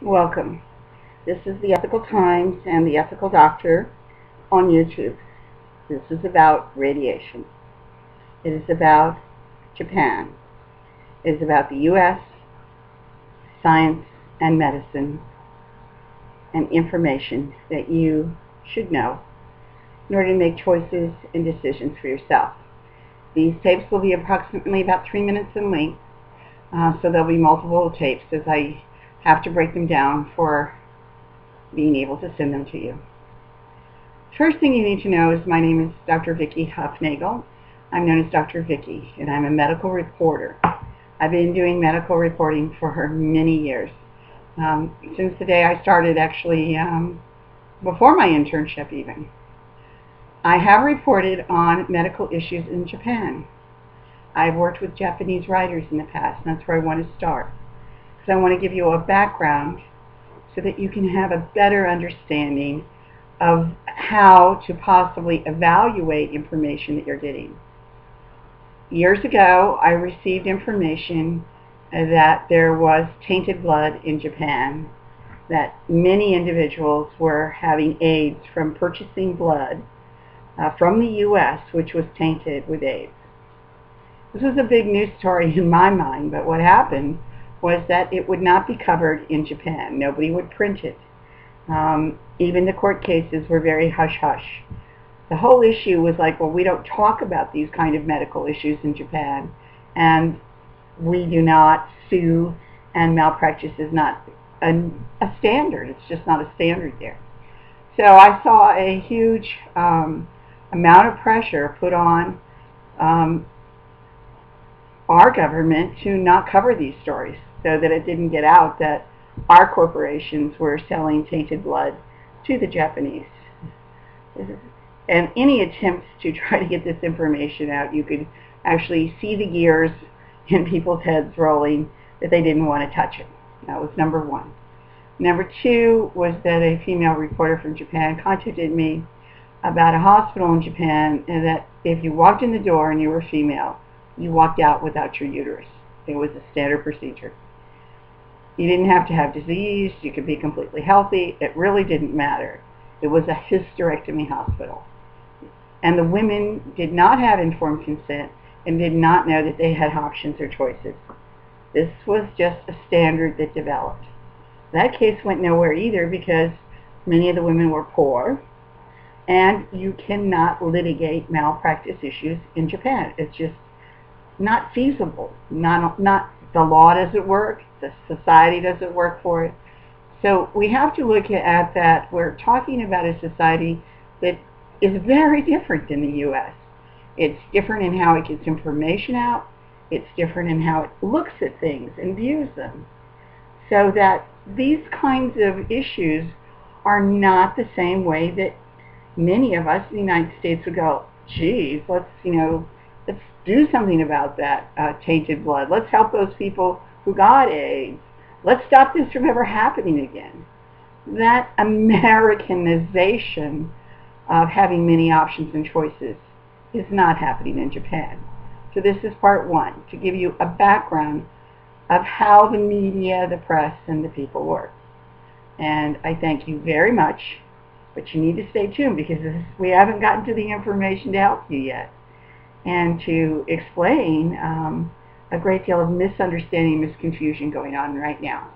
Welcome. This is the Ethical Times and the Ethical Doctor on YouTube. This is about radiation. It is about Japan. It is about the U.S., science and medicine, and information that you should know in order to make choices and decisions for yourself. These tapes will be approximately about 3 minutes in length, so there'll be multiple tapes as I have to break them down for being able to send them to you. First thing you need to know is my name is Dr. Vicki Huffnagel. I'm known as Dr. Vicki, and I'm a medical reporter. I've been doing medical reporting for many years. Since the day I started, actually, before my internship even. I have reported on medical issues in Japan. I've worked with Japanese writers in the past, and that's where I want to start. So I want to give you a background so that you can have a better understanding of how to possibly evaluate information that you're getting. Years ago, I received information that there was tainted blood in Japan, that many individuals were having AIDS from purchasing blood from the U.S., which was tainted with AIDS. This was a big news story in my mind, but what happened was that it would not be covered in Japan. Nobody would print it. Even the court cases were very hush-hush. The whole issue was like, well, we don't talk about these kind of medical issues in Japan, and we do not sue, and malpractice is not a standard. It's just not a standard there. So I saw a huge amount of pressure put on our government to not cover these stories, so that it didn't get out that our corporations were selling tainted blood to the Japanese. And any attempts to try to get this information out, you could actually see the gears in people's heads rolling that they didn't want to touch it. That was number one. Number two was that a female reporter from Japan contacted me about a hospital in Japan, and that if you walked in the door and you were female, you walked out without your uterus. It was a standard procedure. You didn't have to have disease. You could be completely healthy. It really didn't matter. It was a hysterectomy hospital. And the women did not have informed consent and did not know that they had options or choices. This was just a standard that developed. That case went nowhere either because many of the women were poor, and you cannot litigate malpractice issues in Japan. It's just not feasible. Not the law doesn't work. The society doesn't work for it. So we have to look at that. We're talking about a society that is very different than the U.S. It's different in how it gets information out. It's different in how it looks at things and views them. So that these kinds of issues are not the same way that many of us in the United States would go, geez, let's do something about that tainted blood. Let's help those people who got AIDS. Let's stop this from ever happening again. That Americanization of having many options and choices is not happening in Japan. So this is part one, to give you a background of how the media, the press, and the people work. And I thank you very much, but you need to stay tuned because we haven't gotten to the information to help you yet, and to explain a great deal of misunderstanding and misconfusion going on right now.